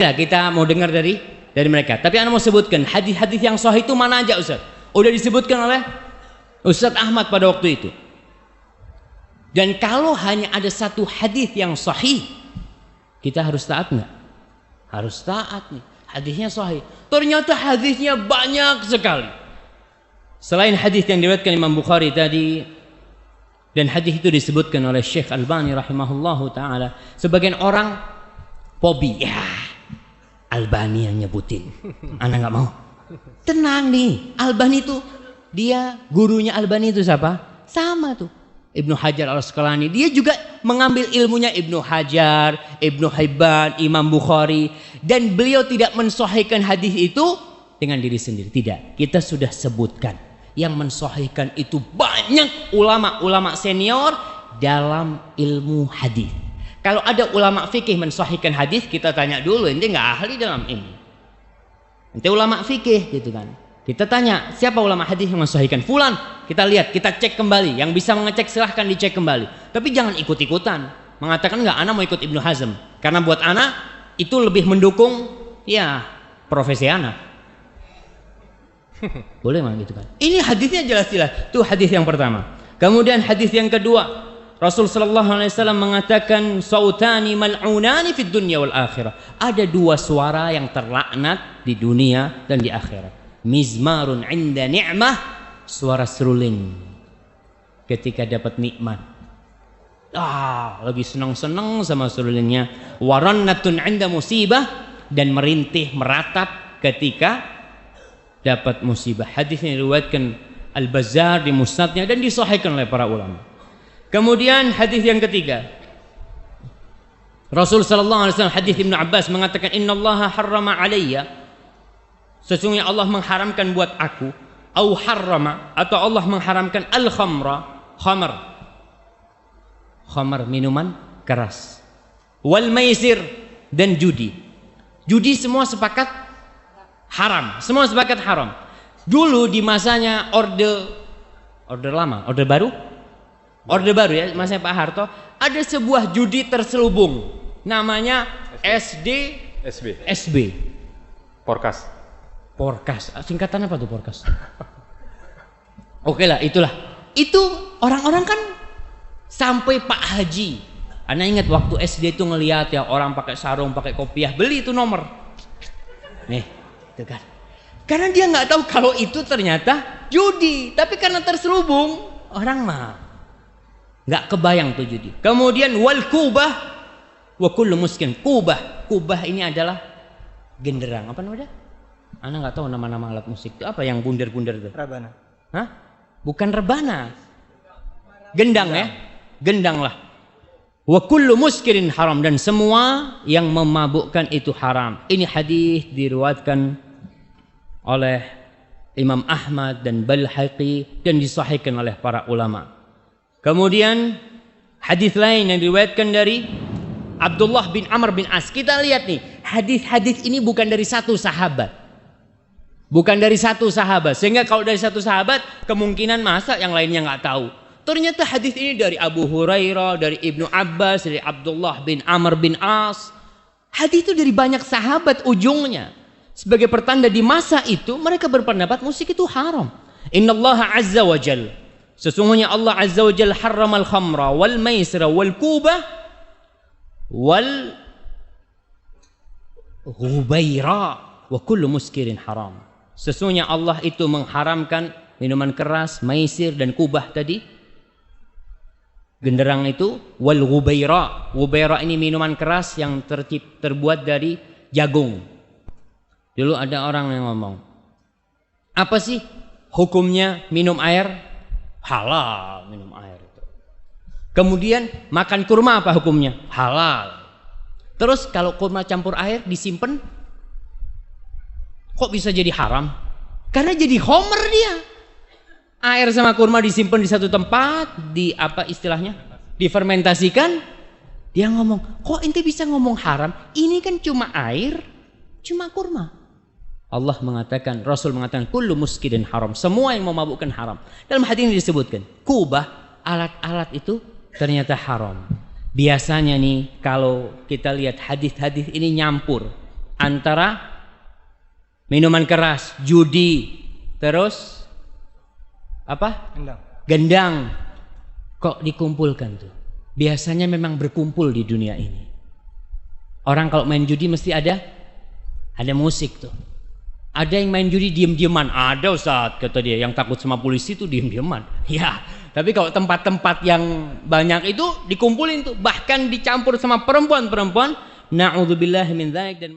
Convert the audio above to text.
Ya, kita mau dengar dari mereka. Tapi Anda mau sebutkan hadis-hadis yang sahih itu mana aja, Ustaz? Udah disebutkan oleh Ustaz Ahmad pada waktu itu. Dan kalau hanya ada satu hadis yang sahih, kita harus taat nggak? Harus taat nih. Hadisnya sahih. Ternyata hadisnya banyak sekali. Selain hadis yang diriwayatkan Imam Bukhari tadi, dan hadis itu disebutkan oleh Syekh Albani rahimahullahu taala, sebagian orang fobi, ya Albani yang nyebutin, anak nggak mau. Tenang nih, Albani itu dia gurunya Albani itu siapa? Sama tuh Ibnu Hajar Al-Asqalani. Dia juga mengambil ilmunya Ibnu Hajar, Ibnu Hibban, Imam Bukhari, dan beliau tidak mensahihkan hadis itu dengan diri sendiri. Tidak, kita sudah sebutkan yang mensahihkan itu banyak ulama-ulama senior dalam ilmu hadis. Kalau ada ulama fikih mensahihkan hadis, kita tanya dulu, ente nggak ahli dalam ini. Ente ulama fikih gitu kan. Kita tanya, siapa ulama hadis yang mensahihkan? Fulan. Kita lihat, kita cek kembali. Yang bisa mengecek silahkan dicek kembali. Tapi jangan ikut-ikutan. Mengatakan nggak, ana mau ikut Ibnu Hazm. Karena buat ana itu lebih mendukung ya profesi ana. Boleh mah gitu kan. Ini hadisnya jelas-jelas. Itu hadis yang pertama. Kemudian hadis yang kedua, Rasul sallallahu alaihi wasallam mengatakan sautani mal'unani fid dunya wal akhirah. Ada dua suara yang terlaknat di dunia dan di akhirat. Mizmarun 'inda ni'mah, suara seruling ketika dapat nikmat. Lagi senang-senang sama serulingnya. Warannatun 'inda musibah, dan merintih meratap ketika dapat musibah. Hadisnya diriwayatkan Al-Bazzar di Musnadnya dan disahihkan oleh para ulama. Kemudian hadis yang ketiga, Rasul sallallahu alaihi wasallam, hadis Ibnu Abbas mengatakan, innallaha harrama alayya, sesungguhnya Allah mengharamkan buat aku, au harrama, atau Allah mengharamkan al-khamra, khamar minuman keras, wal maisir, dan judi. Judi semua sepakat haram, semua sepakat haram. Dulu di masanya orde lama, orde baru ya, masanya Pak Harto, ada sebuah judi terselubung namanya SB. Porkas, singkatan apa tuh Porkas? Oke lah, itulah. Itu orang-orang kan sampai Pak Haji. Anda ingat waktu SD itu ngelihat ya orang pakai sarung, pakai kopiah, beli itu nomor. Nih, itu kan. Karena dia nggak tahu kalau itu ternyata judi, tapi karena terselubung orang mah nggak kebayang tuh judi. Kemudian wal kubah wa kullu muskin. Kubah ini adalah genderang, apa namanya? Ana nggak tahu nama-nama alat musik itu apa yang bundar-bundar itu. Rebana. Hah? Bukan rebana. Gendang ya. Gendang lah. Wa kullu muskirin haram, dan semua yang memabukkan itu haram. Ini hadis diriwayatkan oleh Imam Ahmad dan Baihaqi dan disahihkan oleh para ulama. Kemudian hadis lain yang diriwayatkan dari Abdullah bin Amr bin As. Kita lihat nih, hadis-hadis ini bukan dari satu sahabat. Sehingga kalau dari satu sahabat kemungkinan masa yang lainnya nggak tahu. Ternyata hadis ini dari Abu Hurairah, dari Ibnu Abbas, dari Abdullah bin Amr bin As. Hadis itu dari banyak sahabat ujungnya. Sebagai pertanda di masa itu mereka berpendapat musik itu haram. Innallaha azza wa jalla, sesungguhnya Allah azza wa jalla harramal khamra wal maisra wal kubah wal ghubaira wa kullu muskirin haram. Sesungguhnya Allah itu mengharamkan minuman keras, maisir, dan kubah tadi, genderang itu, wal ghubaira. Ghubaira ini minuman keras yang terbuat dari jagung. Dulu ada orang yang ngomong, apa sih hukumnya minum air? Halal minum air itu. Kemudian makan kurma apa hukumnya? Halal. Terus kalau kurma campur air disimpan, kok bisa jadi haram? Karena jadi homer dia. Air sama kurma disimpan di satu tempat, di apa istilahnya? Difermentasikan. Dia ngomong, kok ente bisa ngomong haram? Ini kan cuma air, cuma kurma. Allah mengatakan, Rasul mengatakan, kullu muskirin haram, semua yang memabukkan haram. Dalam hadis ini disebutkan, kubah, alat-alat itu ternyata haram. Biasanya nih kalau kita lihat hadis-hadis ini nyampur antara minuman keras, judi, terus apa? Gendang. Kok dikumpulkan tuh? Biasanya memang berkumpul di dunia ini. Orang kalau main judi mesti ada musik tuh. Ada yang main judi diem-dieman. Ada Ustaz, kata dia, yang takut sama polisi tuh diem-dieman. Ya, tapi kalau tempat-tempat yang banyak itu dikumpulin tuh, bahkan dicampur sama perempuan-perempuan. Na'udzubillah min dzalik. Dan